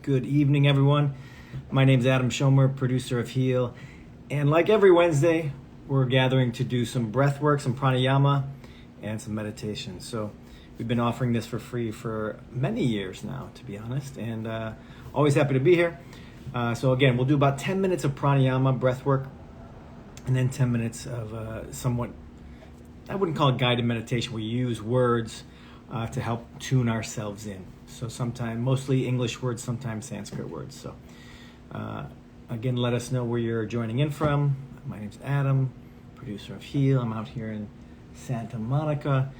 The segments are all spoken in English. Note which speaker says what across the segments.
Speaker 1: Good evening, everyone. My name's Adam Schomer, producer of Heal. And like every Wednesday, we're gathering to do some breathwork, some pranayama, and some meditation. So we've been offering this for free for many years now, to be honest, and always happy to be here. So again, we'll do about 10 minutes of pranayama, breathwork, and then 10 minutes of somewhat, I wouldn't call it guided meditation. We use words to help tune ourselves in. So sometimes, mostly English words, sometimes Sanskrit words. So again, let us know where you're joining in from. My name's Adam, producer of Heal. I'm out here in Santa Monica.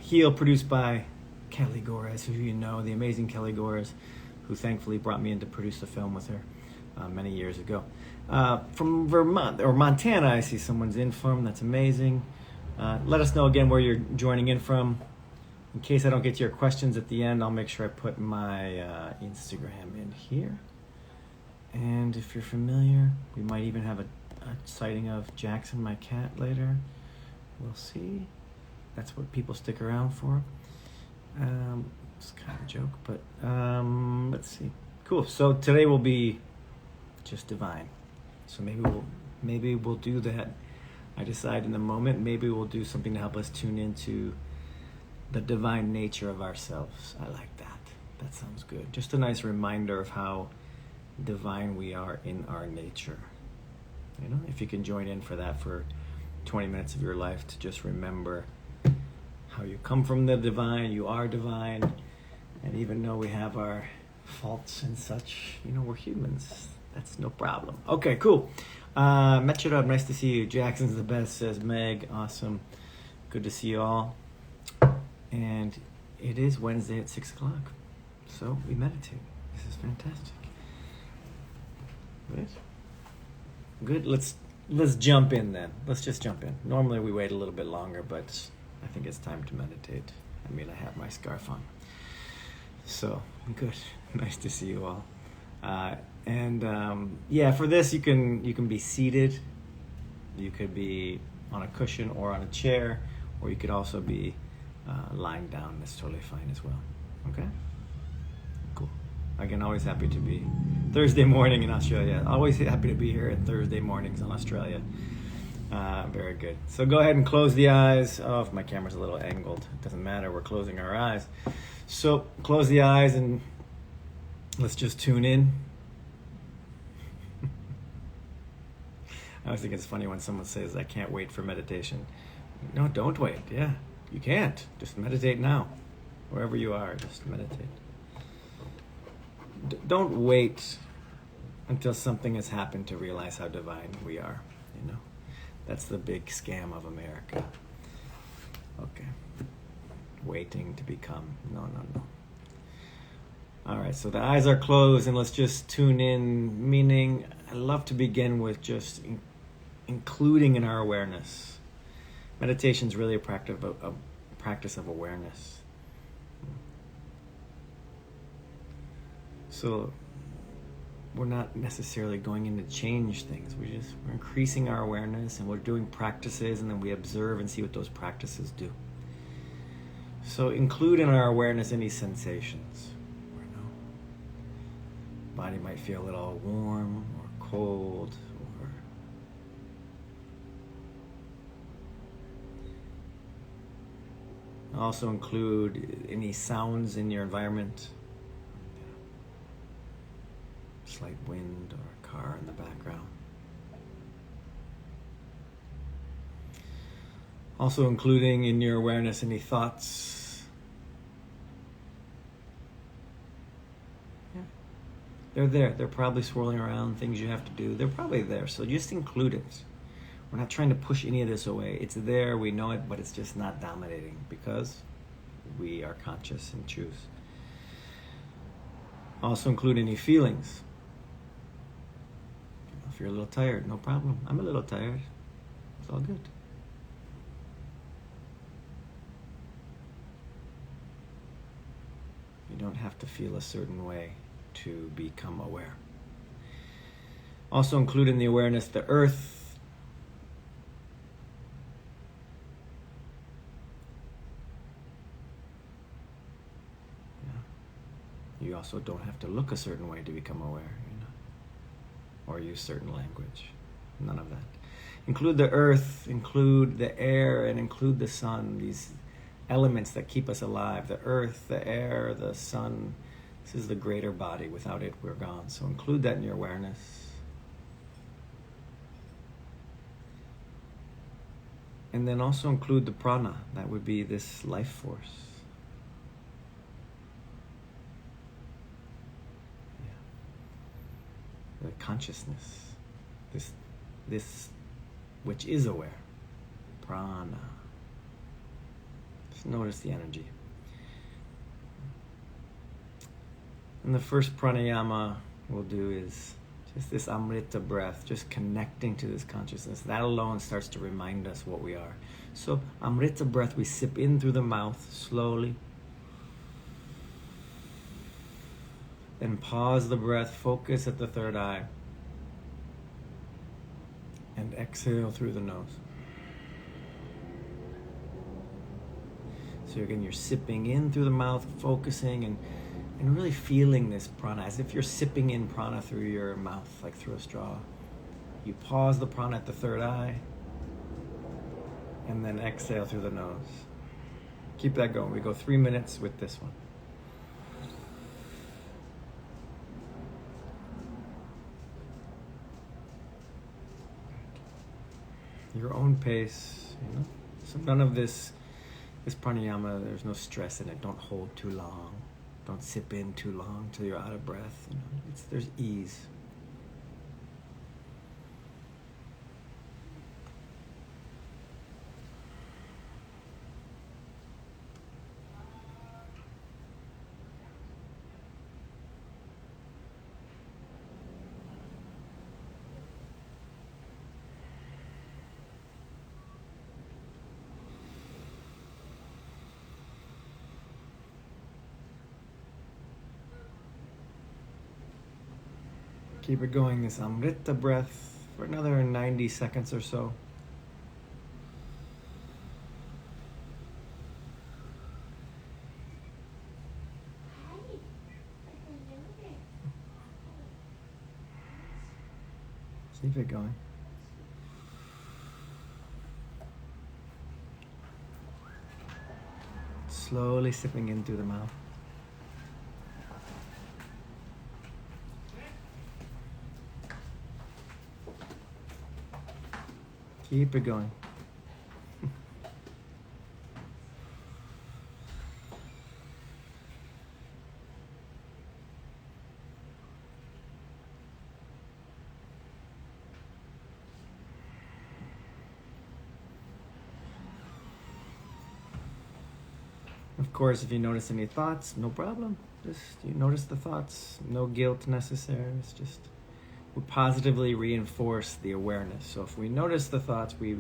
Speaker 1: Heal, produced by Kelly Gores, who you know, the amazing Kelly Gores, who thankfully brought me in to produce the film with her many years ago. From Vermont, or Montana, I see someone's in from. That's amazing. Let us know again where you're joining in from. In case I don't get to your questions at the end, I'll make sure I put my Instagram in here. And if you're familiar, we might even have a sighting of Jackson, my cat, later. We'll see. That's what people stick around for. It's kind of a joke, but let's see. Cool. So today will be just divine. So maybe we'll do that. I decide in the moment. Maybe we'll do something to help us tune into the divine nature of ourselves. I like that. That sounds good. Just a nice reminder of how divine we are in our nature. You know, if you can join in for that for 20 minutes of your life, to just remember how you come from the divine, you are divine, and even though we have our faults and such, you know, we're humans. That's no problem. Okay, cool. Metchirab, nice to see you. Jackson's the best, says Meg. Awesome. Good to see you all. And it is Wednesday at 6 o'clock. So we meditate. This is fantastic. Good. Let's jump in then. Let's just jump in. Normally we wait a little bit longer, but I think it's time to meditate. I mean, I have my scarf on. So good. Nice to see you all. Yeah, for this you can be seated. You could be on a cushion or on a chair, or you could also be lying down. That's totally fine as well. Okay? Cool. Again, always happy to be Thursday morning in Australia. Always happy to be here at Thursday mornings in Australia. Very good. So go ahead and close the eyes. Oh, if my camera's a little angled, it doesn't matter. We're closing our eyes. So close the eyes and let's just tune in. I always think it's funny when someone says, I can't wait for meditation. No, don't wait. Yeah, you can't. Just meditate now. Wherever you are, just meditate. Don't wait until something has happened to realize how divine we are. You know, that's the big scam of America. Okay. Waiting to become. No. All right, so the eyes are closed and let's just tune in, meaning I love to begin with just including in our awareness. Meditation is really a practice of awareness. So we're not necessarily going in to change things. We're increasing our awareness and we're doing practices, and then we observe and see what those practices do. So include in our awareness any sensations. You know, body might feel a little warm or cold, or also include any sounds in your environment. Slight wind or a car in the background. Also including in your awareness any thoughts. Yeah. They're there. They're probably swirling around, things you have to do. They're probably there, so just include it. We're not trying to push any of this away. It's there, we know it, but it's just not dominating because we are conscious and choose. Also include any feelings. If you're a little tired, no problem. I'm a little tired. It's all good. You don't have to feel a certain way to become aware. Also include in the awareness the earth. You also don't have to look a certain way to become aware, or use certain language. None of that. Include the earth, include the air, and include the sun, these elements that keep us alive. The earth, the air, the sun. This is the greater body. Without it, we're gone. So include that in your awareness. And then also include the prana. That would be this life force. The consciousness. This which is aware. Prana. Just notice the energy. And the first pranayama we'll do is just this amrita breath, just connecting to this consciousness. That alone starts to remind us what we are. So amrita breath, we sip in through the mouth slowly. Then pause the breath, focus at the third eye. And exhale through the nose. So again, you're sipping in through the mouth, focusing and really feeling this prana, as if you're sipping in prana through your mouth, like through a straw. You pause the prana at the third eye, and then exhale through the nose. Keep that going. We go 3 minutes with this one. Your own pace, So none of this pranayama, there's no stress in it. Don't hold too long. Don't sip in too long till you're out of breath. There's ease. Keep it going, this amrita breath, for another 90 seconds or so. Keep it going. Slowly sipping in through the mouth. Keep it going. Of course, if you notice any thoughts, no problem. Just you notice the thoughts, no guilt necessary. It's just we positively reinforce the awareness. So if we notice the thoughts, we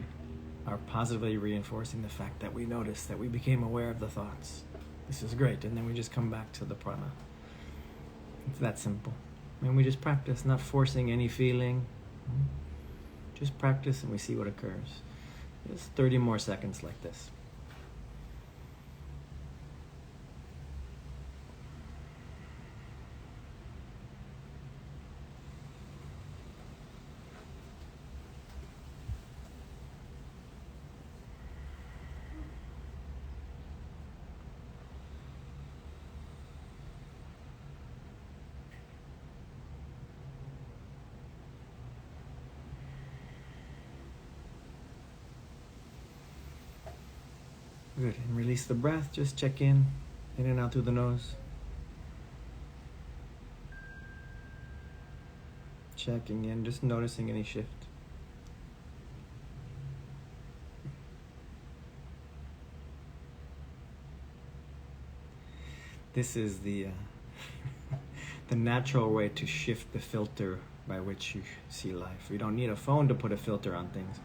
Speaker 1: are positively reinforcing the fact that we noticed, that we became aware of the thoughts. This is great. And then we just come back to the prana. It's that simple. And we just practice, not forcing any feeling. Just practice and we see what occurs. Just 30 more seconds like this. Good, and release the breath, just check in and out through the nose. Checking in, just noticing any shift. This is the the natural way to shift the filter by which you see life. You don't need a phone to put a filter on things.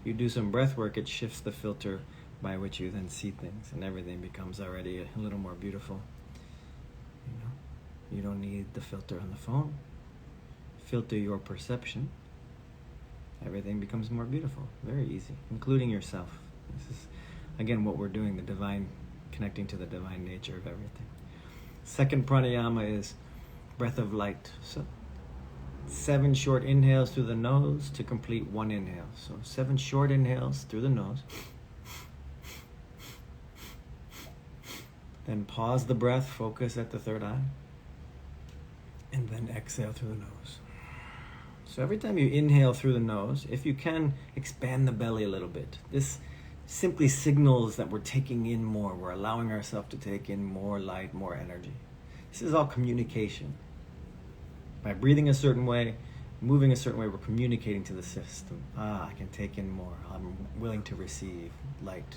Speaker 1: You do some breath work, it shifts the filter by which you then see things, and everything becomes already a little more beautiful. You don't need the filter on the phone. Filter your perception. Everything becomes more beautiful. Very easy, including yourself. This is, again, what we're doing, the divine, connecting to the divine nature of everything. Second pranayama is breath of light. So 7 short inhales through the nose to complete 1 inhale. So 7 short inhales through the nose. Then pause the breath, focus at the third eye. And then exhale through the nose. So every time you inhale through the nose, if you can, expand the belly a little bit. This simply signals that we're taking in more. We're allowing ourselves to take in more light, more energy. This is all communication. By breathing a certain way, moving a certain way, we're communicating to the system. I can take in more. I'm willing to receive light.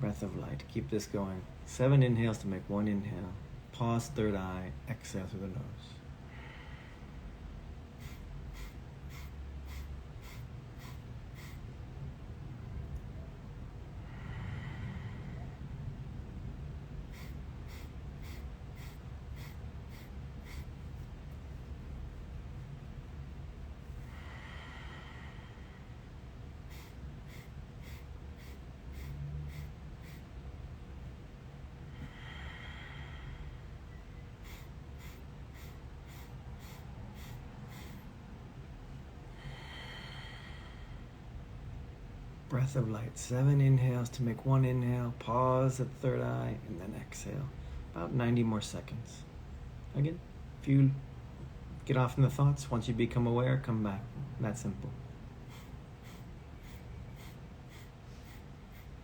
Speaker 1: Breath of light. Keep this going. 7 inhales to make 1 inhale. Pause, third eye, exhale through the nose. Breath of light. 7 inhales to make 1 inhale. Pause at the third eye and then exhale. About 90 more seconds. Again, if you get off in the thoughts, once you become aware, come back. That simple.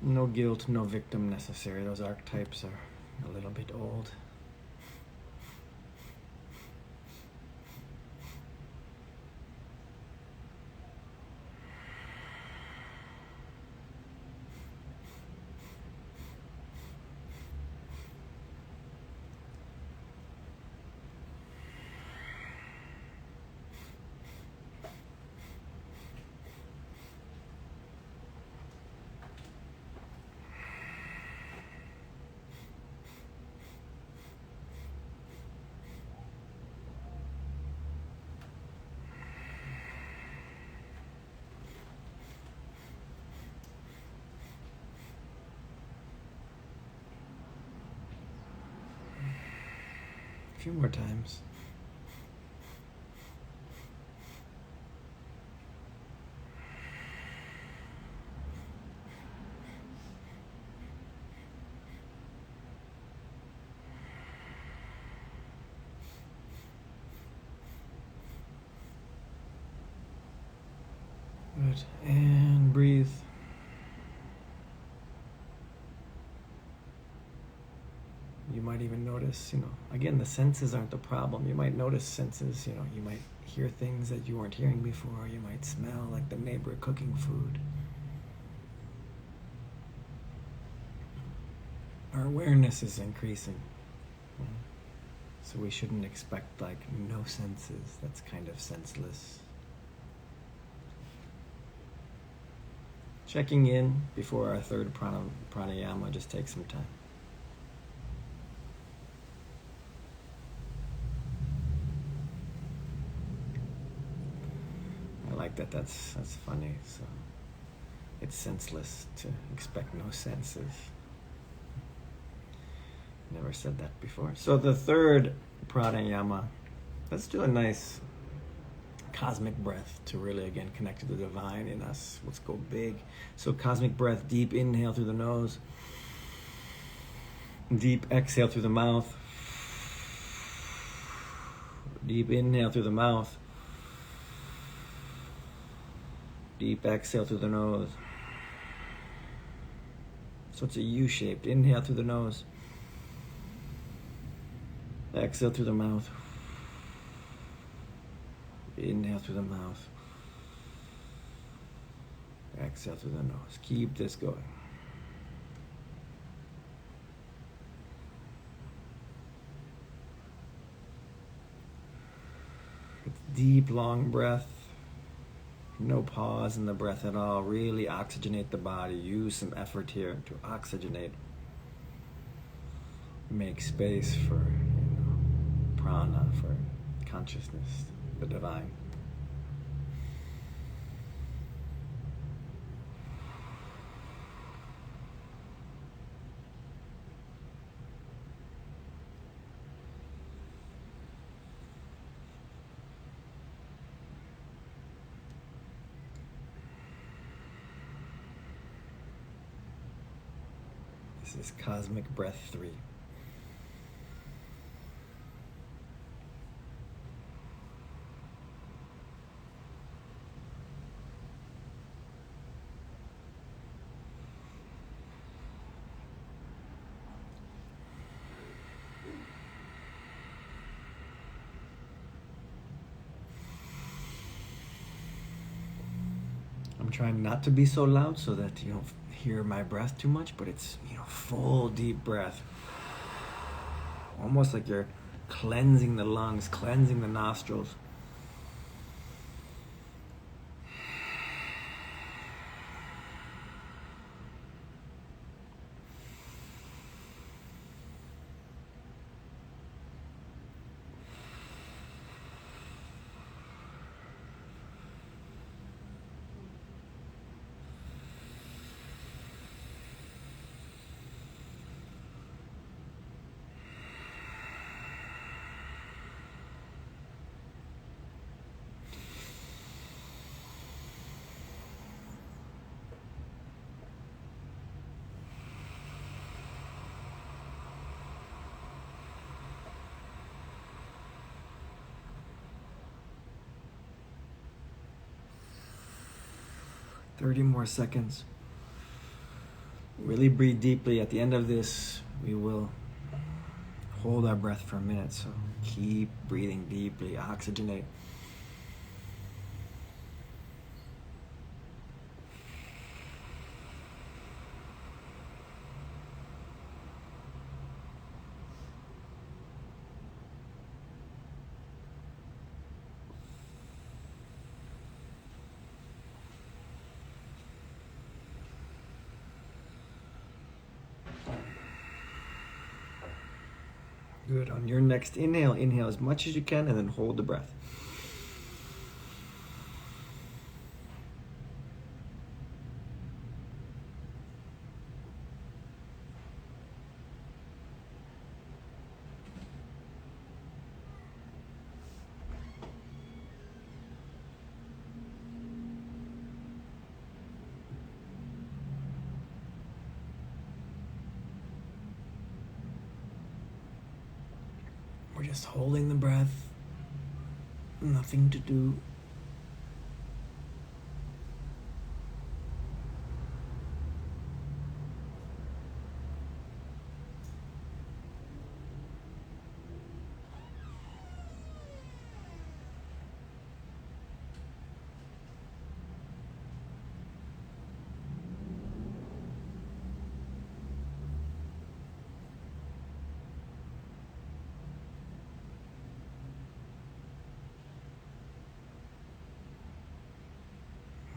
Speaker 1: No guilt, no victim necessary. Those archetypes are a little bit old. A few more times. Good. And breathe. You might even notice, again, the senses aren't the problem. You might notice senses, you might hear things that you weren't hearing before. You might smell like the neighbor cooking food. Our awareness is increasing. So we shouldn't expect no senses. That's kind of senseless. Checking in before our third pranayama just takes some time. I like that. That's funny. So it's senseless to expect no senses. Never said that before. So the third pranayama, let's do a nice cosmic breath to really, again, connect to the divine in us. Let's go big. So cosmic breath, deep inhale through the nose. Deep exhale through the mouth. Deep inhale through the mouth. Deep exhale through the nose. So it's a U-shaped. Inhale through the nose. Exhale through the mouth. Inhale through the mouth. Exhale through the nose. Keep this going. It's deep, long breath. No pause in the breath at all. Really oxygenate the body. Use some effort here to oxygenate. Make space for prana, for consciousness, the divine. is Cosmic Breath 3. I'm trying not to be so loud so that you don't hear my breath too much, but it's, full deep breath. Almost like you're cleansing the lungs, cleansing the nostrils. Thirty more seconds. Really breathe deeply. At the end of this, we will hold our breath for a minute. So keep breathing deeply. Oxygenate. Good. On your next inhale, inhale as much as you can and then hold the breath. We're just holding the breath, nothing to do.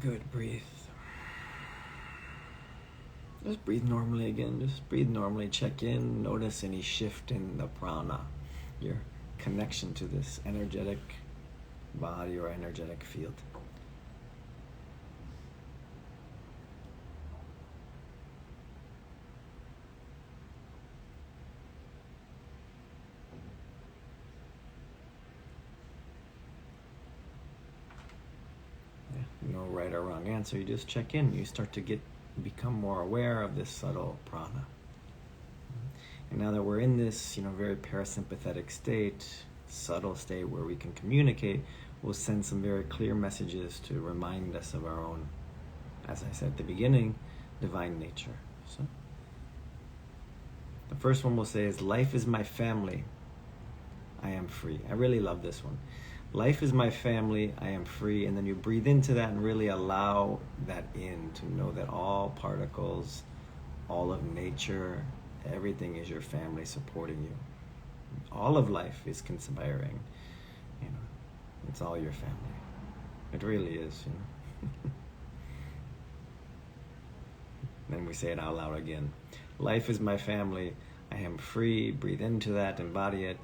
Speaker 1: Good, breathe. Just breathe normally again. Just breathe normally. Check in. Notice any shift in the prana, your connection to this energetic body or energetic field. No right or wrong answer. You just check in. You start to become more aware of this subtle prana. And now that we're in this, very parasympathetic state, subtle state where we can communicate, we'll send some very clear messages to remind us of our own, as I said at the beginning, divine nature. So, the first one we'll say is, life is my family. I am free. I really love this one. Life is my family, I am free. And then you breathe into that and really allow that in, to know that all particles, all of nature, everything is your family supporting you. All of life is conspiring. It's all your family. It really is. Then we say it out loud again. Life is my family, I am free. Breathe into that, embody it.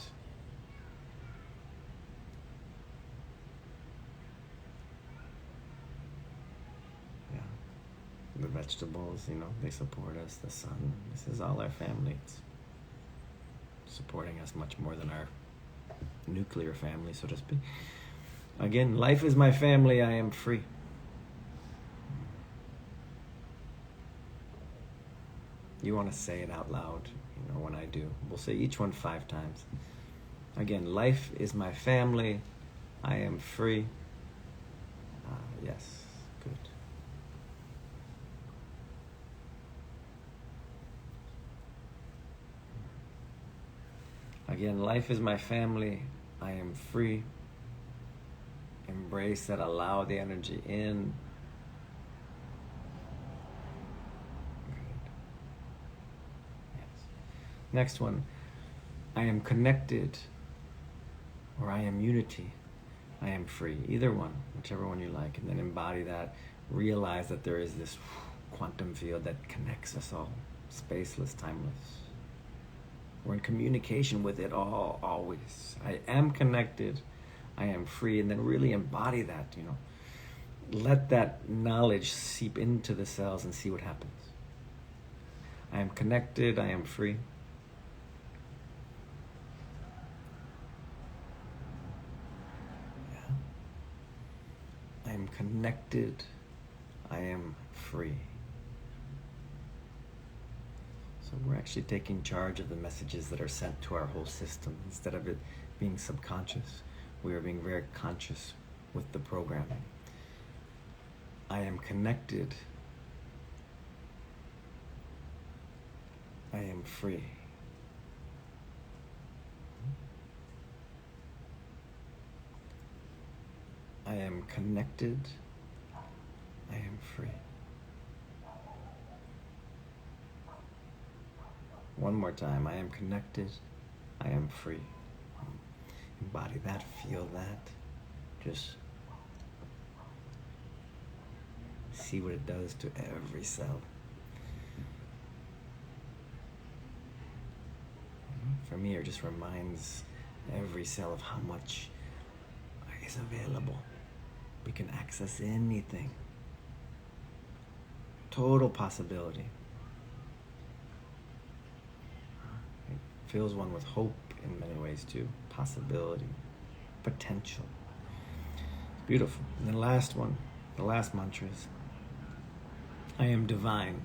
Speaker 1: The vegetables, they support us. The sun, this is all our family. It's supporting us much more than our nuclear family, so to speak. Again, life is my family, I am free. You want to say it out loud, when I do. We'll say each one 5 times. Again, life is my family. I am free. Yes, good. Again, life is my family. I am free. Embrace that, allow the energy in. Good. Yes. Next one, I am connected, or I am unity. I am free. Either one, whichever one you like. And then embody that. Realize that there is this quantum field that connects us all. Spaceless, timeless. We're in communication with it all, always. I am connected. I am free. And then really embody that, Let that knowledge seep into the cells and see what happens. I am connected. I am free. I am connected. I am free. So we're actually taking charge of the messages that are sent to our whole system. Instead of it being subconscious, we are being very conscious with the programming. I am connected. I am free. I am connected. I am free. One more time. I am connected. I am free. Embody that. Feel that. Just see what it does to every cell. For me, it just reminds every cell of how much is available. We can access anything. Total possibility. It fills one with hope in many ways too. Possibility, potential. Beautiful. And the last one, the last mantra is, I am divine.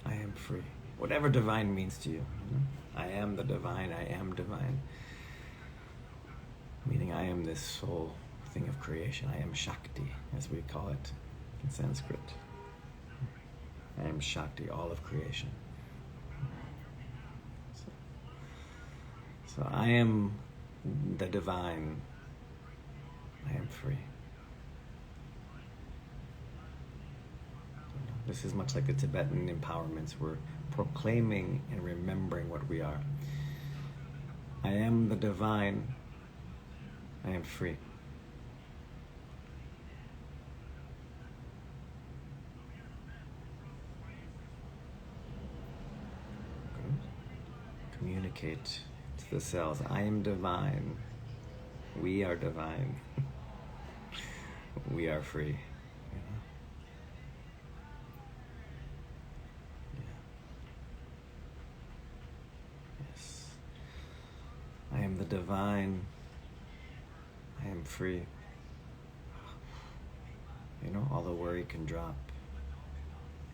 Speaker 1: I am free. Whatever divine means to you. I am the divine. I am divine. Meaning I am this soul thing of creation. I am Shakti, as we call it in Sanskrit. I am Shakti, all of creation. So I am the divine. I am free. This is much like the Tibetan empowerments. We're proclaiming and remembering what we are. I am the divine. I am free. Good. Communicate to the cells. I am divine. We are divine. We are free. Yes. I am the divine. I am free. All the worry can drop.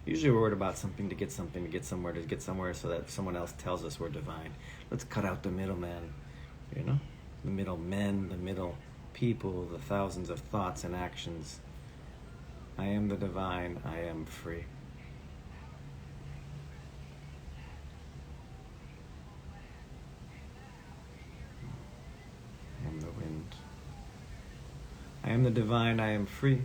Speaker 1: Usually we're worried about something, to get somewhere, so that someone else tells us we're divine. Let's cut out the middleman, the middle men, the middle people, the thousands of thoughts and actions. I am the divine. I am free. I am the wind. I am the divine. I am free.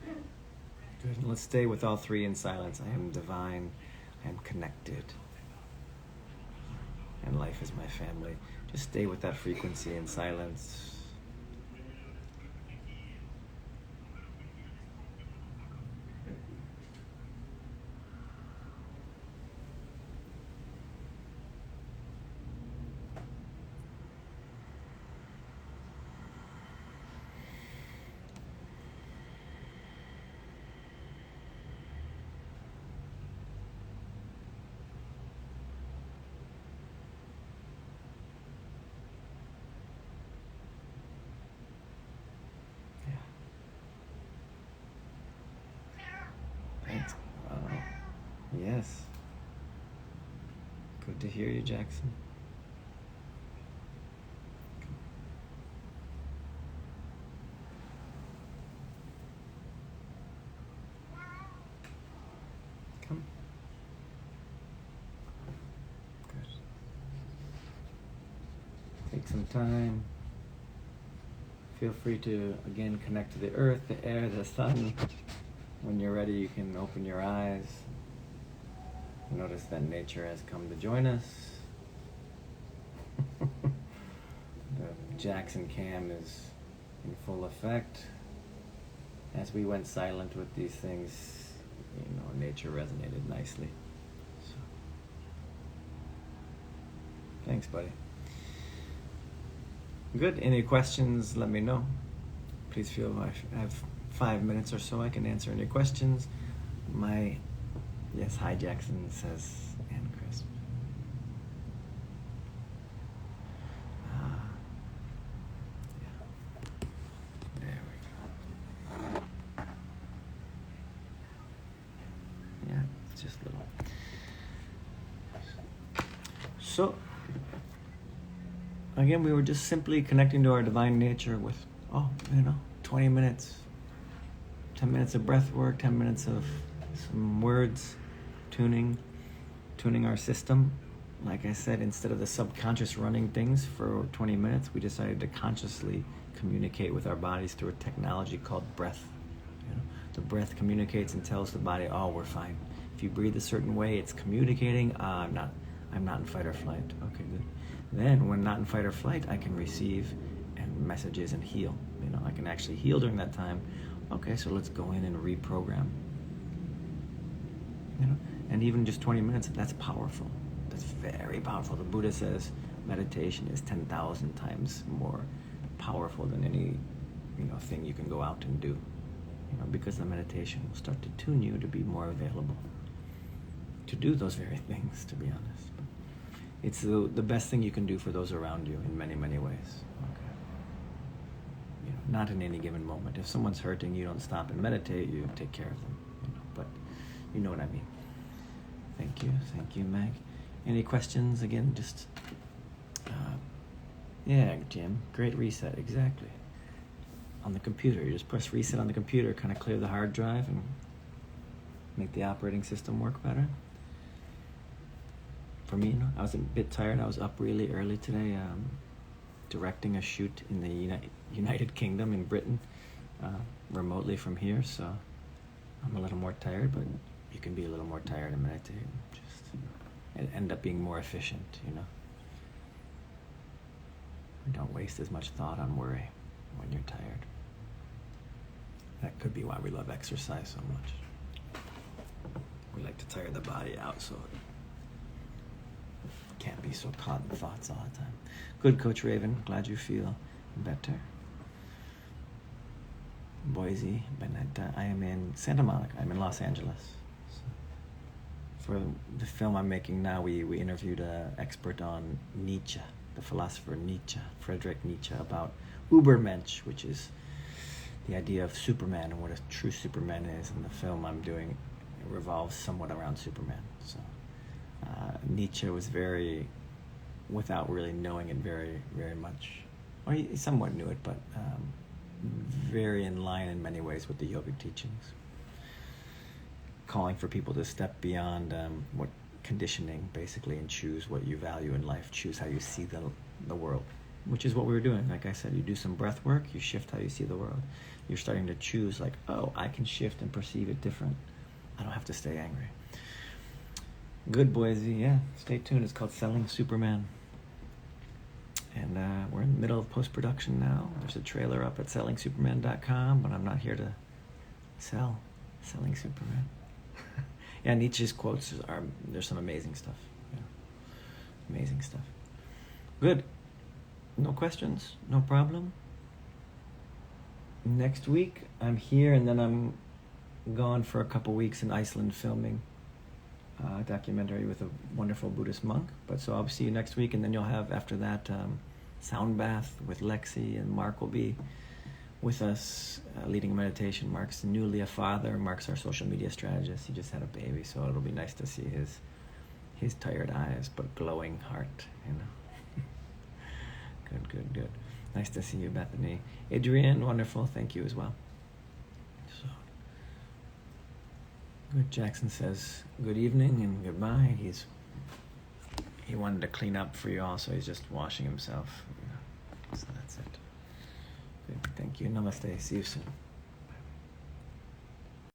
Speaker 1: Good. And let's stay with all 3 in silence. I am divine. I am connected. And life is my family. Just stay with that frequency in silence. Yes. Good to hear you, Jackson. Come. Good. Take some time. Feel free to, again, connect to the earth, the air, the sun. When you're ready, you can open your eyes. Notice that nature has come to join us. The Jackson cam is in full effect. As we went silent with these things, nature resonated nicely. So, thanks, buddy. Good. Any questions, let me know. Please feel I have 5 minutes or so I can answer any questions. Yes, hi Jackson, says Ann Crisp. Yeah. There we go. Yeah, it's just little. So, again, we were just simply connecting to our divine nature with, 20 minutes. 10 minutes of breath work, 10 minutes of some words, tuning our system. Like I said, instead of the subconscious running things for 20 minutes, we decided to consciously communicate with our bodies through a technology called breath. The breath communicates and tells the body, oh, we're fine. If you breathe a certain way, it's communicating, I'm not in fight or flight. Okay, good. Then when not in fight or flight, I can receive messages and heal. I can actually heal during that time. Okay, so let's go in and reprogram. And even just 20 minutes, that's powerful. That's very powerful. The Buddha says meditation is 10,000 times more powerful than any, thing you can go out and do. Because the meditation will start to tune you to be more available to do those very things, to be honest. But it's the best thing you can do for those around you in many, many ways. Okay. Not in any given moment. If someone's hurting, you don't stop and meditate, you take care of them. But you know what I mean. Thank you, Meg. Any questions? Again, just, yeah, Jim, great reset, exactly. On the computer, you just press reset on the computer, kind of clear the hard drive and make the operating system work better. For me, I was a bit tired. I was up really early today, directing a shoot in the United Kingdom in Britain, remotely from here, so I'm a little more tired, but you can be a little more tired and meditate and end up being more efficient, We don't waste as much thought on worry when you're tired. That could be why we love exercise so much. We like to tire the body out so it can't be so caught in thoughts all the time. Good, Coach Raven. Glad you feel better. Boise, Benetta. I am in Santa Monica. I'm in Los Angeles. For the film I'm making now, we interviewed an expert on Nietzsche, the philosopher Nietzsche, Friedrich Nietzsche, about Übermensch, which is the idea of Superman and what a true Superman is. And the film I'm doing revolves somewhat around Superman. So Nietzsche was very, without really knowing it very, very much, or he somewhat knew it, but very in line in many ways with the yogic teachings. Calling for people to step beyond what conditioning, basically, and choose what you value in life, choose how you see the world, which is what we were doing. Like I said, you do some breath work, you shift how you see the world. You're starting to choose, like, oh, I can shift and perceive it different. I don't have to stay angry. Good, Boise, yeah, stay tuned. It's called Selling Superman. And we're in the middle of post-production now. There's a trailer up at sellingsuperman.com, but I'm not here to sell. Selling Superman. Yeah, Nietzsche's quotes there's some amazing stuff. Yeah. Amazing stuff. Good. No questions? No problem? Next week, I'm here, and then I'm gone for a couple weeks in Iceland filming a documentary with a wonderful Buddhist monk. But so I'll see you next week, and then you'll have, after that, Sound Bath with Lexi, and Mark will be with us leading a meditation. Mark's newly a father. Mark's our social media strategist. He just had a baby, so it'll be nice to see his tired eyes but glowing heart, you know. Good. Nice to see you, Bethany. Adrian, wonderful. Thank you as well. So, good. Jackson says good evening and goodbye. He wanted to clean up for you all, so he's just washing himself. So that's it. Good. Thank you. Namaste. See you soon.